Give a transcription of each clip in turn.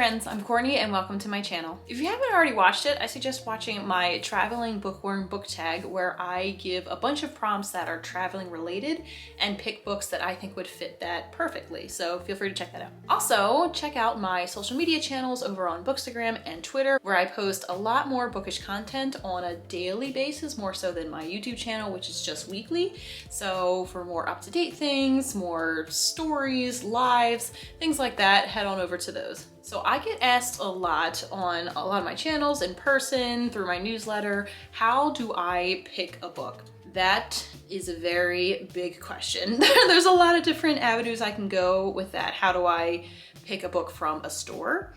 friends, I'm Courtney and welcome to my channel. If you haven't already watched it, I suggest watching my Traveling Bookworm book tag where I give a bunch of prompts that are traveling related and pick books that I think would fit that perfectly. So feel free to check that out. Also, check out my social media channels over on Bookstagram and Twitter where I post a lot more bookish content on a daily basis, more so than my YouTube channel, which is just weekly. So for more up-to-date things, more stories, lives, things like that, head on over to those. So I get asked a lot on a lot of my channels, in person, through my newsletter, how do I pick a book? That is a very big question. There's a lot of different avenues I can go with that. How do I pick a book from a store?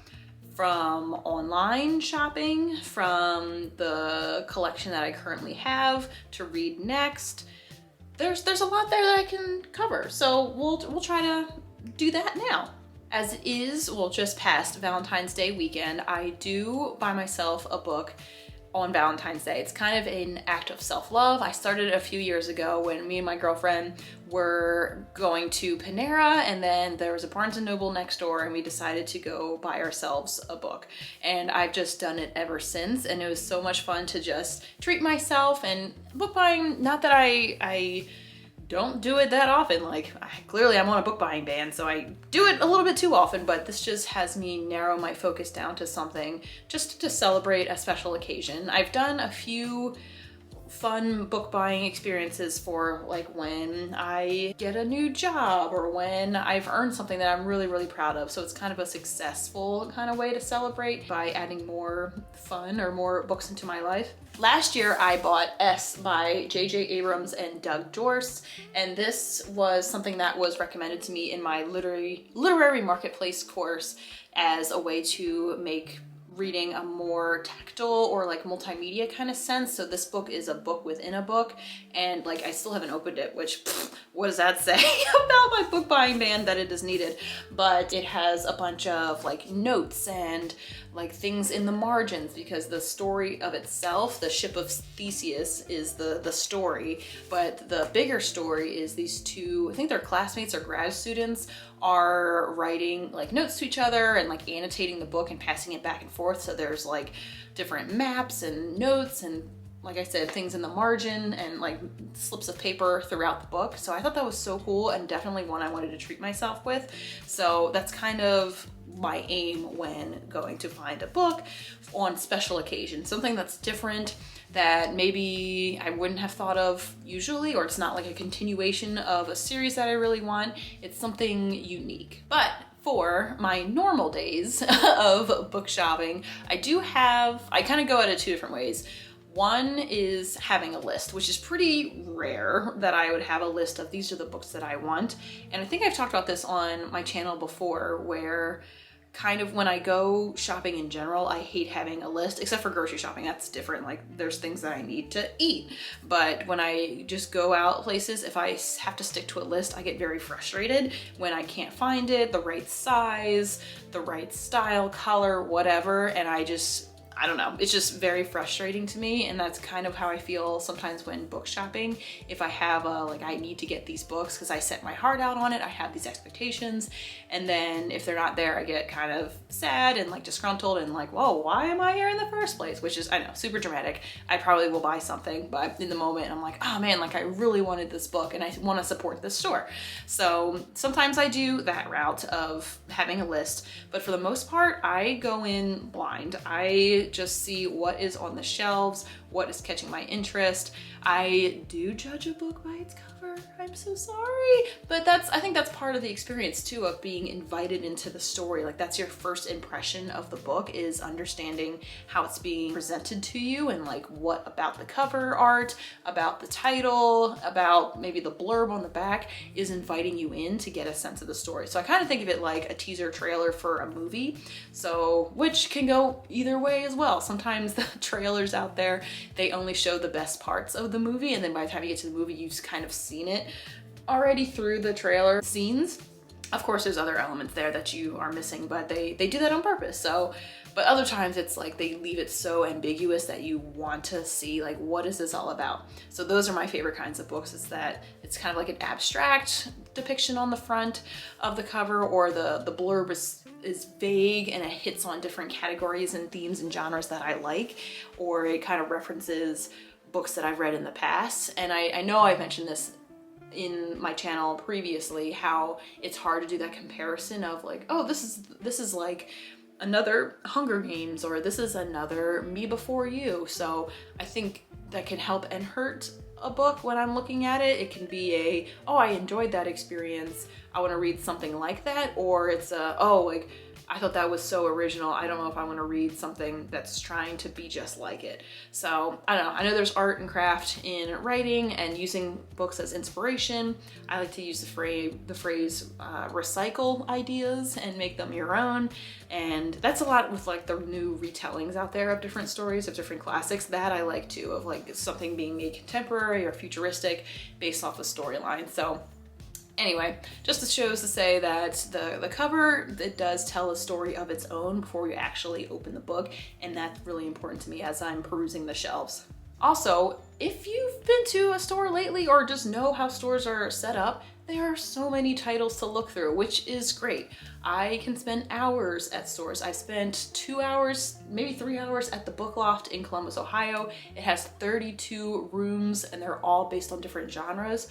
From online shopping? From the collection that I currently have to read next? There's a lot there that I can cover. So we'll try to do that now. As it is, well, just past Valentine's Day weekend, I do buy myself a book on Valentine's Day. It's kind of an act of self-love. I started a few years ago when me and my girlfriend were going to Panera, and then there was a Barnes & Noble next door, and we decided to go buy ourselves a book. And I've just done it ever since, and it was so much fun to just treat myself. And book buying, not that I don't do it that often. Like, clearly I'm on a book buying ban, so I do it a little bit too often, but this just has me narrow my focus down to something just to celebrate a special occasion. I've done a few fun book buying experiences for like when I get a new job or when I've earned something that I'm really, really proud of. So it's kind of a successful kind of way to celebrate by adding more fun or more books into my life. Last year I bought S by J.J. Abrams and Doug Dorst, and this was something that was recommended to me in my literary marketplace course as a way to make reading a more tactile or like multimedia kind of sense. So this book is a book within a book, and like I still haven't opened it, which what does that say about my book buying ban that it is needed? But it has a bunch of like notes and like things in the margins, because the story of itself, the ship of Theseus, is the story, but the bigger story is these two, I think they're classmates or grad students, are writing like notes to each other and like annotating the book and passing it back and forth. So there's like different maps and notes and, like I said, things in the margin and like slips of paper throughout the book. So I thought that was so cool, and definitely one I wanted to treat myself with. So that's kind of my aim when going to find a book on special occasions, something that's different that maybe I wouldn't have thought of usually, or it's not like a continuation of a series that I really want. It's something unique. But for my normal days of book shopping, I kind of go at it two different ways. One is having a list, which is pretty rare that I would have a list of these are the books that I want. And I think I've talked about this on my channel before, where kind of when I go shopping in general, I hate having a list, except for grocery shopping. That's different. Like there's things that I need to eat. But when I just go out places, if I have to stick to a list, I get very frustrated when I can't find it, the right size, the right style, color, whatever. And I don't know, it's just very frustrating to me. And that's kind of how I feel sometimes when book shopping. If I have like I need to get these books because I set my heart out on it, I have these expectations, and then if they're not there, I get kind of sad and like disgruntled and like, whoa, why am I here in the first place? Which is, I know, super dramatic. I probably will buy something, but in the moment I'm like, oh man, like I really wanted this book and I want to support this store. So sometimes I do that route of having a list, but for the most part, I go in blind. I just see what is on the shelves, what is catching my interest. I do judge a book by its cover. I'm so sorry. But I think that's part of the experience too, of being invited into the story. Like that's your first impression of the book, is understanding how it's being presented to you and like what about the cover art, about the title, about maybe the blurb on the back is inviting you in to get a sense of the story. So I kind of think of it like a teaser trailer for a movie. So, which can go either way as well. Sometimes the trailers out there, they only show the best parts of the movie, and then by the time you get to the movie, you've kind of seen it already through the trailer scenes. Of course, there's other elements there that you are missing, but they do that on purpose. So, but other times it's like they leave it so ambiguous that you want to see like, what is this all about? So those are my favorite kinds of books, is that it's kind of like an abstract depiction on the front of the cover, or the blurb is is vague and it hits on different categories and themes and genres that I like, or it kind of references books that I've read in the past. And I know I've mentioned this in my channel previously, how it's hard to do that comparison of like, oh, this is like another Hunger Games, or this is another Me Before You. So I think that can help and hurt a book when I'm looking at it. It can be a, oh, I enjoyed that experience, I want to read something like that, or it's a, oh, like I thought that was so original, I don't know if I want to read something that's trying to be just like it. So I don't know, I know there's art and craft in writing and using books as inspiration. I like to use the phrase recycle ideas and make them your own. And that's a lot with like the new retellings out there of different stories, of different classics, that I like too, of like something being made contemporary or futuristic based off a storyline. So anyway, just shows to say that the cover, it does tell a story of its own before you actually open the book, and that's really important to me as I'm perusing the shelves. Also, if you've been to a store lately or just know how stores are set up, there are so many titles to look through, which is great. I can spend hours at stores. I spent 2 hours, maybe 3 hours at the Book Loft in Columbus, Ohio. It has 32 rooms and they're all based on different genres.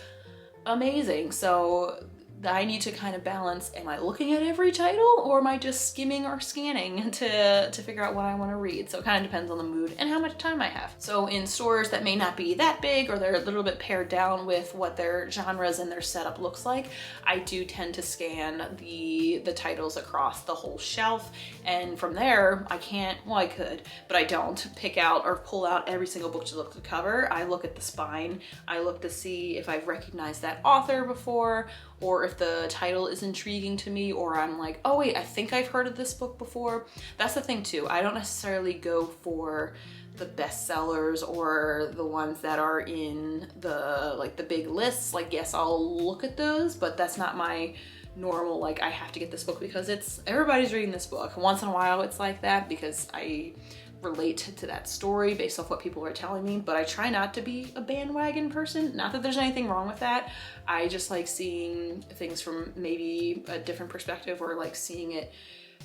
Amazing. So I need to kind of balance, am I looking at every title or am I just skimming or scanning to figure out what I want to read? So it kind of depends on the mood and how much time I have. So in stores that may not be that big, or they're a little bit pared down with what their genres and their setup looks like, I do tend to scan the titles across the whole shelf. And from there, I can't, well, I could, but I don't pick out or pull out every single book to look at the cover. I look at the spine. I look to see if I've recognized that author before, or if the title is intriguing to me, or I'm like, oh wait, I think I've heard of this book before. That's the thing too. I don't necessarily go for the bestsellers or the ones that are in the big lists. Like, yes, I'll look at those, but that's not my normal, like, I have to get this book because everybody's reading this book. Once in a while it's like that because I relate to that story based off what people are telling me, but I try not to be a bandwagon person. Not that there's anything wrong with that. I just like seeing things from maybe a different perspective, or like seeing it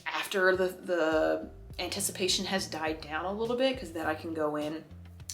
after the anticipation has died down a little bit, because then I can go in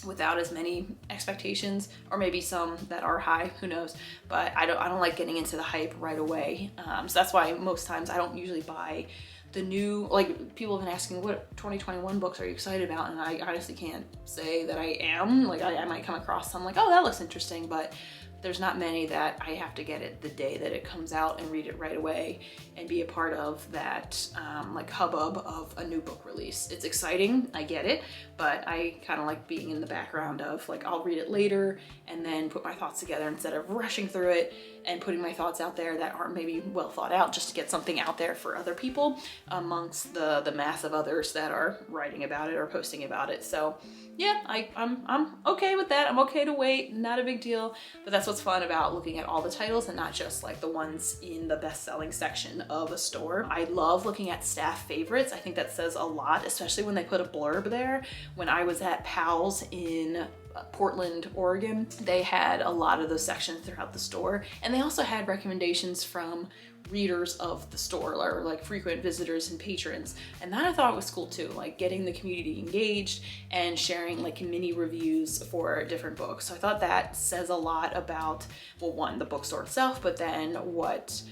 without as many expectations, or maybe some that are high, who knows. But I don't like getting into the hype right away. So that's why most times I don't usually buy the new, like, people have been asking what 2021 books are you excited about, and I honestly can't say that I am. Like, I might come across some like, oh, that looks interesting, but there's not many that I have to get it the day that it comes out and read it right away and be a part of that like hubbub of a new book release. It's exciting, I get it, but I kind of like being in the background of like, I'll read it later and then put my thoughts together instead of rushing through it and putting my thoughts out there that aren't maybe well thought out, just to get something out there for other people amongst the mass of others that are writing about it or posting about it. So yeah, I'm okay with that. I'm okay to wait, not a big deal. But that's what's fun about looking at all the titles and not just like the ones in the best-selling section of a store. I love looking at staff favorites. I think that says a lot, especially when they put a blurb there. When I was at Powell's in Portland, Oregon, they had a lot of those sections throughout the store, and they also had recommendations from readers of the store, or like frequent visitors and patrons. And that I thought was cool too, like getting the community engaged and sharing like mini reviews for different books. So I thought that says a lot about, well, one, the bookstore itself, but then what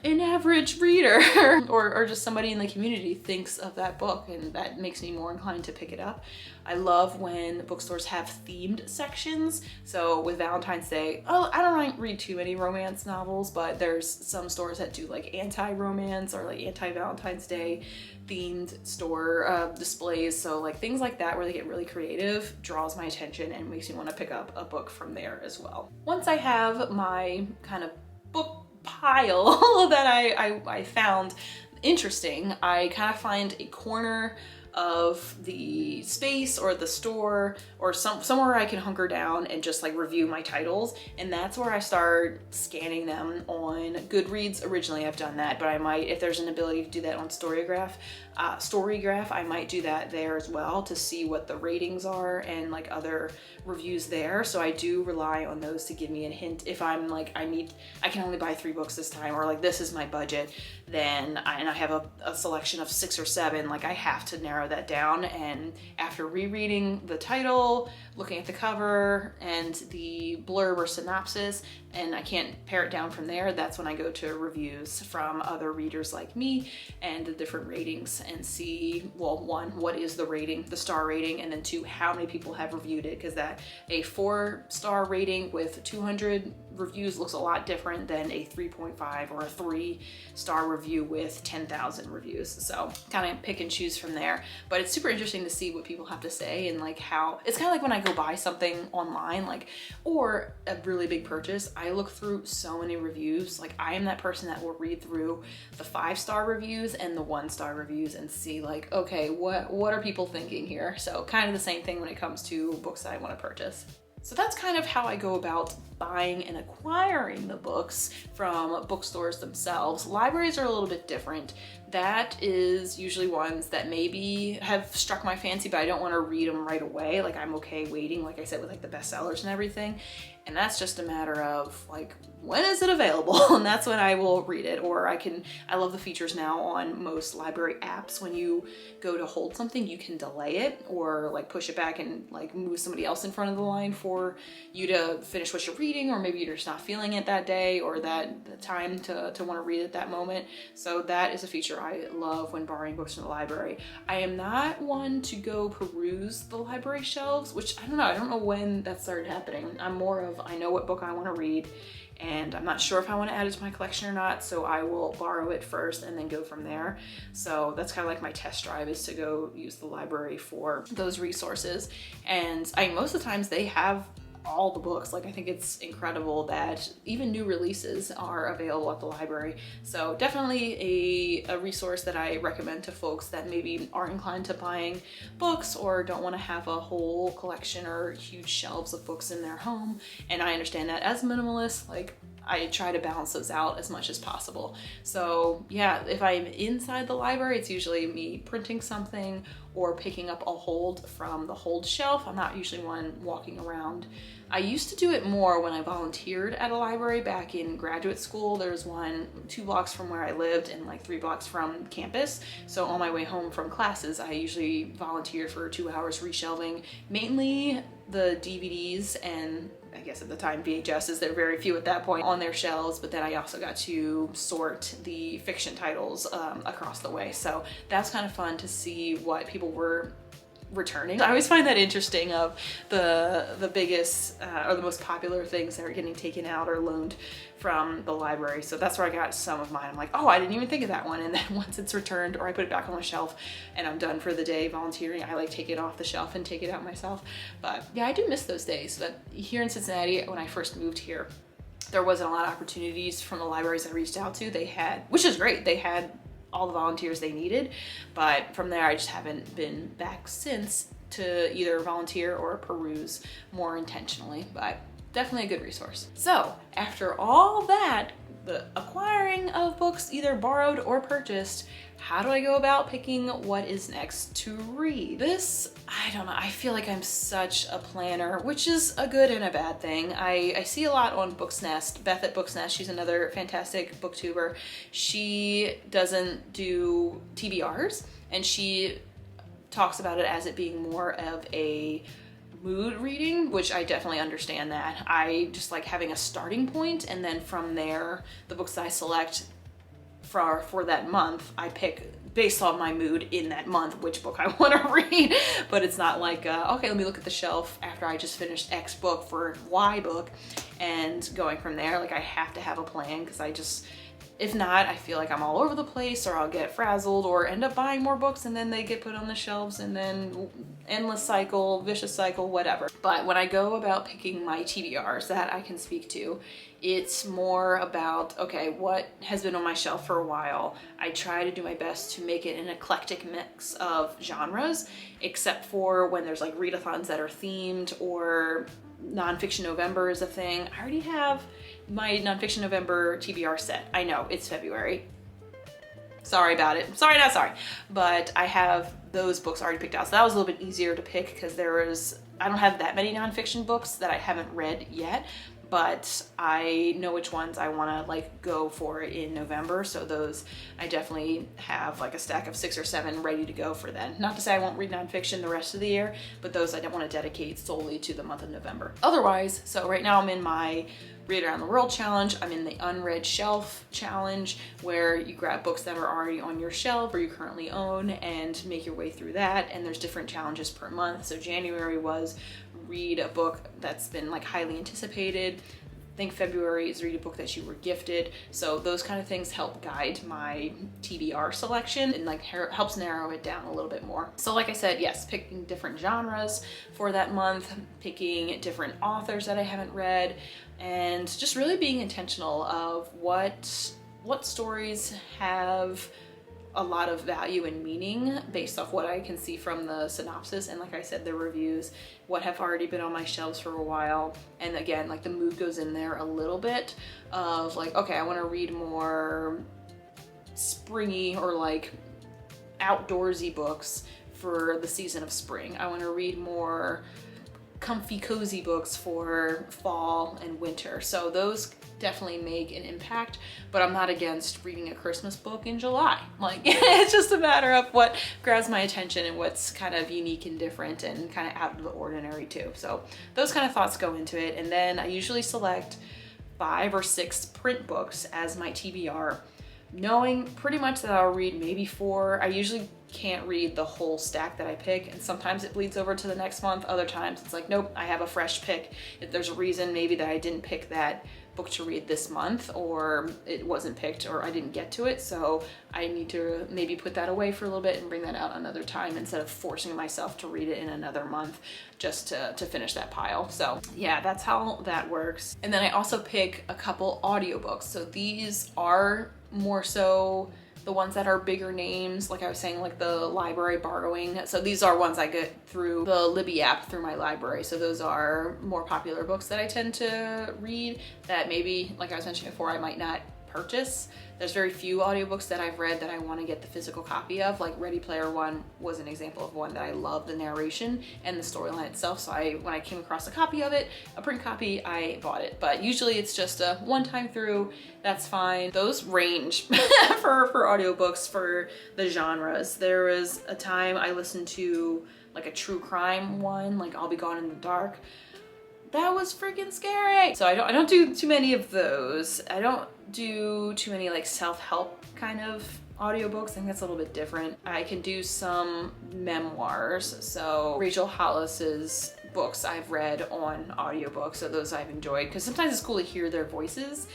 an average reader or just somebody in the community thinks of that book, and that makes me more inclined to pick it up. I love when bookstores have themed sections. So with Valentine's Day, oh, I don't read too many romance novels, but there's some stores that do like anti-romance or like anti-Valentine's Day themed store displays. So like things like that where they get really creative draws my attention and makes me want to pick up a book from there as well. Once I have my kind of book pile that I found interesting, I kind of find a corner of the space or the store or somewhere I can hunker down and just like review my titles. And that's where I start scanning them on GoodReads. Originally I've done that, but I might, if there's an ability to do that on Storygraph, I might do that there as well to see what the ratings are and like other reviews there. So I do rely on those to give me a hint if I'm like, I can only buy 3 books this time, or like this is my budget, then and I have a selection of 6 or 7, like I have to narrow that down. And after rereading the title, looking at the cover and the blurb or synopsis, and I can't pare it down from there, that's when I go to reviews from other readers like me and the different ratings and see, well, 1, what is the rating, the star rating, and then 2, how many people have reviewed it, because that a 4-star rating with 200 reviews looks a lot different than a 3.5 or a 3-star review with 10,000 reviews. So kind of pick and choose from there. But it's super interesting to see what people have to say and like how, it's kind of like when I go buy something online, like, or a really big purchase, I look through so many reviews. Like I am that person that will read through the 5-star reviews and the 1-star reviews and see like, okay, what are people thinking here? So kind of the same thing when it comes to books that I want to purchase. So that's kind of how I go about buying and acquiring the books from bookstores themselves. Libraries are a little bit different. That is usually ones that maybe have struck my fancy, but I don't want to read them right away. Like I'm okay waiting, like I said, with like the bestsellers and everything. And that's just a matter of like, when is it available? And that's when I will read it. Or I love the features now on most library apps. When you go to hold something, you can delay it or like push it back and like move somebody else in front of the line for you to finish what you're reading, or maybe you're just not feeling it that day or the time to want to read at that moment. So that is a feature I love when borrowing books from the library. I am not one to go peruse the library shelves, which I don't know when that started happening. I'm more of, I know what book I want to read and I'm not sure if I want to add it to my collection or not, so I will borrow it first and then go from there. So that's kind of like my test drive, is to go use the library for those resources. And most of the times they have all the books. Like I think it's incredible that even new releases are available at the library. So definitely a resource that I recommend to folks that maybe are inclined to buying books or don't want to have a whole collection or huge shelves of books in their home. And I understand that as a minimalist, like I try to balance those out as much as possible. So yeah, if I'm inside the library, it's usually me printing something or picking up a hold from the hold shelf. I'm not usually one walking around. I used to do it more when I volunteered at a library back in graduate school. There's one 2 blocks from where I lived and like 3 blocks from campus. So on my way home from classes, I usually volunteered for 2 hours reshelving mainly the DVDs and I guess at the time VHSs. There were very few at that point on their shelves, but then I also got to sort the fiction titles across the way. So that's kind of fun to see what people were returning. I always find that interesting, of the biggest or the most popular things that are getting taken out or loaned from the library. So that's where I got some of mine. I'm like, oh, I didn't even think of that one. And then once it's returned or I put it back on the shelf and I'm done for the day volunteering, I like take it off the shelf and take it out myself. But yeah, I do miss those days. But here in Cincinnati, when I first moved here, there wasn't a lot of opportunities from the libraries I reached out to. They had, which is great, they had all the volunteers they needed, but from there I just haven't been back since to either volunteer or peruse more intentionally. But definitely a good resource. So after all that, the acquiring of books either borrowed or purchased, how do I go about picking what is next to read? This, I don't know, I feel like I'm such a planner, which is a good and a bad thing. I see a lot on Books Nest. Beth at Books Nest, she's another fantastic booktuber. She doesn't do TBRs, and she talks about it as it being more of a mood reading, which I definitely understand that. I just like having a starting point, and then from there, the books that I select for that month, I pick based on my mood in that month which book I want to read. But it's not like, okay, let me look at the shelf after I just finished X book for Y book and going from there. Like I have to have a plan, because I just If not, I feel like I'm all over the place, or I'll get frazzled or end up buying more books and then they get put on the shelves, and then endless cycle, vicious cycle, whatever. But when I go about picking my TBRs that I can speak to, it's more about, okay, what has been on my shelf for a while? I try to do my best to make it an eclectic mix of genres, except for when there's like readathons that are themed, or Nonfiction November is a thing. I already have my Nonfiction November TBR set. I know, it's February. Sorry about it. Sorry, not sorry. But I have those books already picked out. So that was a little bit easier to pick because I don't have that many nonfiction books that I haven't read yet, but I know which ones I want to like go for in November. So those, I definitely have like a stack of 6 or 7 ready to go for then. Not to say I won't read nonfiction the rest of the year, but those I don't want to dedicate solely to the month of November. Otherwise, so right now I'm in my Read Around the World challenge. I'm in the Unread Shelf challenge, where you grab books that are already on your shelf or you currently own and make your way through that. And there's different challenges per month. So January was read a book that's been like highly anticipated. I think February is read a book that you were gifted. So those kind of things help guide my TBR selection and like helps narrow it down a little bit more. So like I said, yes, picking different genres for that month, picking different authors that I haven't read, and just really being intentional of what stories have a lot of value and meaning based off what I can see from the synopsis, and like I said, the reviews, what have already been on my shelves for a while. And again, like the mood goes in there a little bit of like, okay, I want to read more springy or like outdoorsy books for the season of spring. I want to read more comfy, cozy books for fall and winter. So those definitely make an impact, but I'm not against reading a Christmas book in July. Like, it's just a matter of what grabs my attention and what's kind of unique and different and kind of out of the ordinary too. So those kind of thoughts go into it. And then I usually select 5 or 6 print books as my TBR, knowing pretty much that I'll read maybe 4. I usually can't read the whole stack that I pick, and sometimes it bleeds over to the next month. Other times it's like, nope, I have a fresh pick. If there's a reason maybe that I didn't pick that book to read this month, or it wasn't picked, or I didn't get to it, so I need to maybe put that away for a little bit and bring that out another time instead of forcing myself to read it in another month just to finish that pile. So yeah, that's how that works. And then I also pick a couple audiobooks. So these are more so the ones that are bigger names, like I was saying, like the library borrowing. So these are ones I get through the Libby app through my library. So those are more popular books that I tend to read that maybe, like I was mentioning before, I might not purchase. There's very few audiobooks that I've read that I want to get the physical copy of. Like Ready Player One was an example of one that I love the narration and the storyline itself. So when I came across a copy of it, a print copy, I bought it. But usually it's just a one-time through, that's fine. Those range for audiobooks for the genres. There was a time I listened to like a true crime one, like I'll Be Gone in the Dark. That was freaking scary. So I don't do too many of those. I don't do too many like self-help kind of audiobooks. I think that's a little bit different. I can do some memoirs. So Rachel Hollis's books I've read on audiobook. So those I've enjoyed, because sometimes it's cool to hear their voices.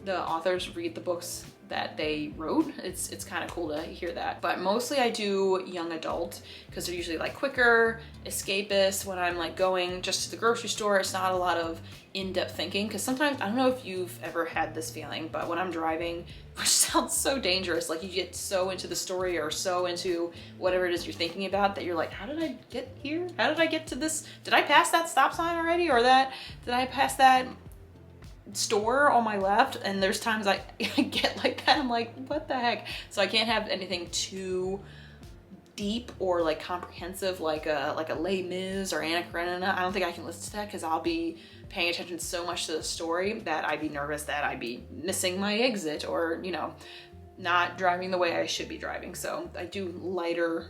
The authors read the books that they wrote. It's kind of cool to hear that. But mostly I do young adult, because they're usually like quicker, escapist. When I'm like going just to the grocery store, it's not a lot of in-depth thinking, because sometimes, I don't know if you've ever had this feeling, but when I'm driving, which sounds so dangerous, like you get so into the story or so into whatever it is you're thinking about that you're like, how did I get here? How did I get to this? Did I pass that stop sign already? Or did I pass that store on my left? And there's times I get like that. I'm like, what the heck? So I can't have anything too deep or like comprehensive, like a Les Mis or Anna Karenina. I don't think I can listen to that, because I'll be paying attention so much to the story that I'd be nervous that I'd be missing my exit, or not driving the way I should be driving. So I do lighter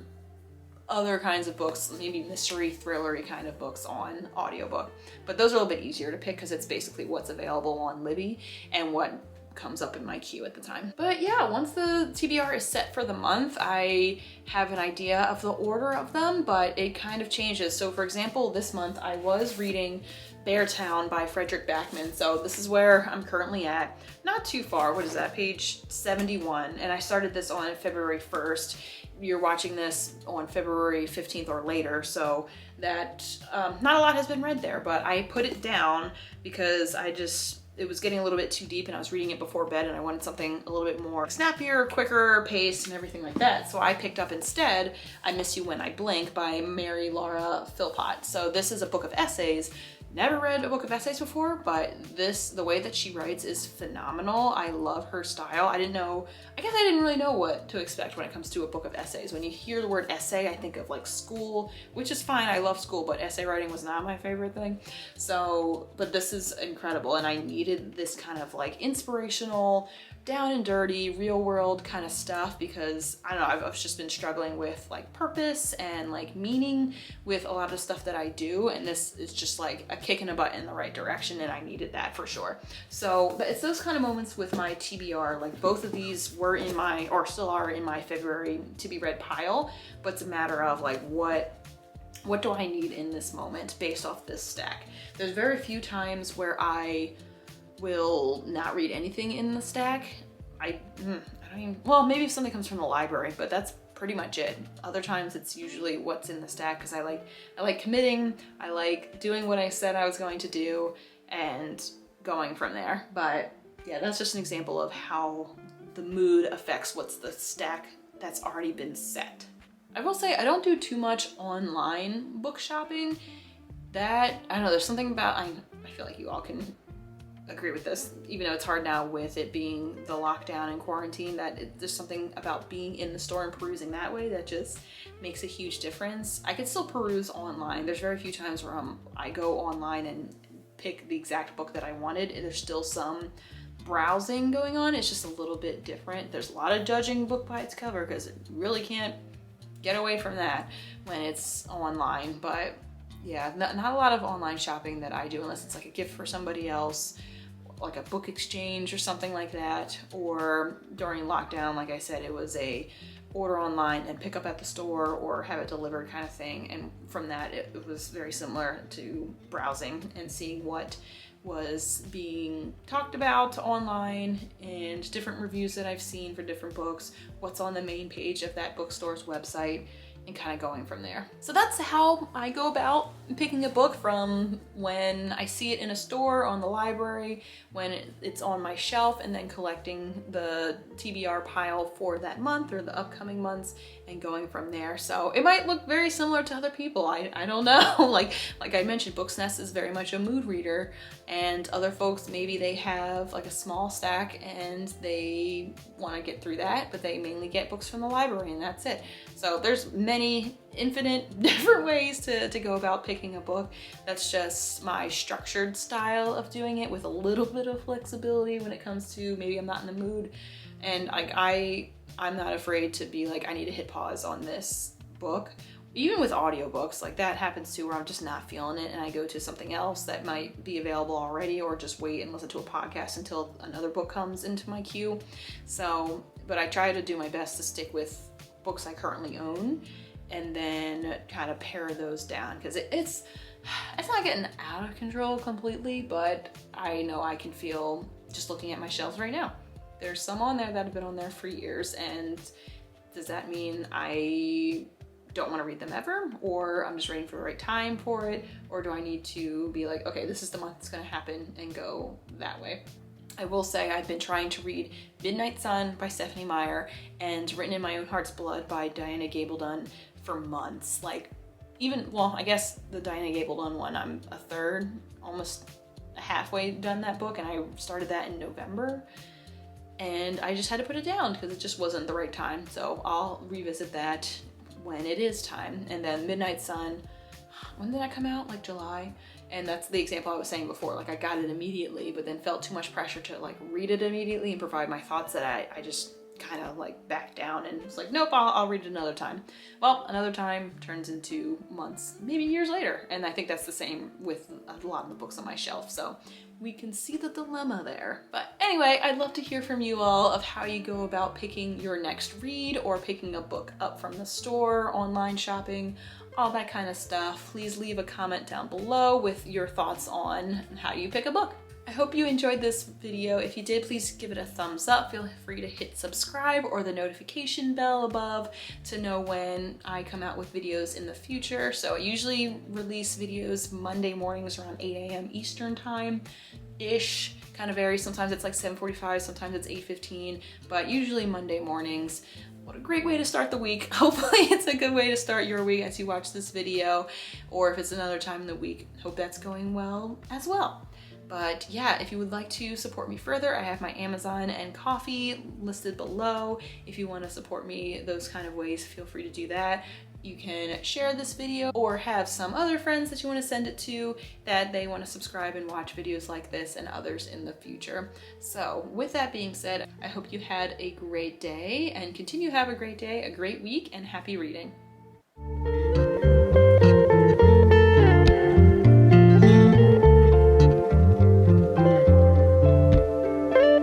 other kinds of books, maybe mystery, thrillery kind of books on audiobook. But those are a little bit easier to pick, because it's basically what's available on Libby and what comes up in my queue at the time. But yeah, once the TBR is set for the month, I have an idea of the order of them, but it kind of changes. So for example, this month I was reading Beartown by Fredrik Backman. So this is where I'm currently at. Not too far, what is that, page 71. And I started this on February 1st. You're watching this on February 15th or later, so that not a lot has been read there, but I put it down because it was getting a little bit too deep and I was reading it before bed and I wanted something a little bit more snappier, quicker paced and everything like that. So I picked up instead I Miss You When I Blink by Mary Laura Philpott. So this is a book of essays. Never read a book of essays before, but the way that she writes is phenomenal. I love her style. I guess I didn't really know what to expect when it comes to a book of essays. When you hear the word essay, I think of like school, which is fine. I love school, but essay writing was not my favorite thing. So, but this is incredible. And I needed this kind of like inspirational, down and dirty, real world kind of stuff because I don't know, I've just been struggling with like purpose and like meaning with a lot of stuff that I do. And this is just like a kick in the butt in the right direction. And I needed that for sure. So it's those kind of moments with my TBR, like both of these were in my, or still are in my February to be read pile, but it's a matter of like, what do I need in this moment based off this stack? There's very few times where I will not read anything in the stack. I don't even, well, maybe if something comes from the library, but that's pretty much it. Other times it's usually what's in the stack because I like committing, I like doing what I said I was going to do and going from there. But yeah, that's just an example of how the mood affects what's the stack that's already been set. I will say I don't do too much online book shopping. That, I don't know, there's something about, I feel like you all can agree with this, even though it's hard now with it being the lockdown and quarantine, there's something about being in the store and perusing that way that just makes a huge difference. I can still peruse online. There's very few times where I go online and pick the exact book that I wanted. There's still some browsing going on. It's just a little bit different. There's a lot of judging a book by its cover because it really can't get away from that when it's online. But yeah, not a lot of online shopping that I do unless it's like a gift for somebody else, like a book exchange or something like that. Or during lockdown, like I said, it was a order online and pick up at the store or have it delivered kind of thing. And from that, it was very similar to browsing and seeing what was being talked about online and different reviews that I've seen for different books, what's on the main page of that bookstore's website, and kind of going from there. So that's how I go about picking a book, from when I see it in a store, on the library, when it's on my shelf, and then collecting the TBR pile for that month or the upcoming months and going from there. So it might look very similar to other people. I don't know. like I mentioned, Booksnest is very much a mood reader, and other folks, maybe they have like a small stack and they want to get through that, but they mainly get books from the library and that's it. So there's many infinite different ways to go about picking a book. That's just my structured style of doing it, with a little bit of flexibility when it comes to maybe I'm not in the mood. And like I'm not afraid to be like, I need to hit pause on this book. Even with audiobooks, like that happens too, where I'm just not feeling it and I go to something else that might be available already, or just wait and listen to a podcast until another book comes into my queue. So, but I try to do my best to stick with books I currently own and then kind of pare those down, because it's not getting out of control completely, but I know I can feel just looking at my shelves right now. There's some on there that have been on there for years, and does that mean I don't want to read them ever, or I'm just waiting for the right time for it, or do I need to be like, okay, this is the month it's going to happen, and go that way? I will say I've been trying to read Midnight Sun by Stephenie Meyer and Written in My Own Heart's Blood by Diana Gabaldon for months. Like, even, well, I guess the Diana Gabaldon one, I'm a third, almost halfway done that book, and I started that in November. And I just had to put it down because it just wasn't the right time. So I'll revisit that when it is time. And then Midnight Sun, when did that come out? Like July? And that's the example I was saying before. Like I got it immediately, but then felt too much pressure to like read it immediately and provide my thoughts that I just kind of like backed down and was like, nope, I'll read it another time. Well, another time turns into months, maybe years later. And I think that's the same with a lot of the books on my shelf. So we can see the dilemma there. But anyway, I'd love to hear from you all of how you go about picking your next read or picking a book up from the store, online shopping, all that kind of stuff. Please leave a comment down below with your thoughts on how you pick a book. I hope you enjoyed this video. If you did, please give it a thumbs up. Feel free to hit subscribe or the notification bell above to know when I come out with videos in the future. So I usually release videos Monday mornings around 8 a.m. Eastern time-ish. Kind of varies. Sometimes it's like 7:45, sometimes it's 8:15, but usually Monday mornings. What a great way to start the week. Hopefully it's a good way to start your week as you watch this video, or if it's another time in the week, hope that's going well as well. But yeah, if you would like to support me further, I have my Amazon and Ko-fi listed below. If you want to support me those kind of ways, feel free to do that. You can share this video or have some other friends that you want to send it to that they want to subscribe and watch videos like this and others in the future. So with that being said, I hope you had a great day and continue to have a great day, a great week, and happy reading.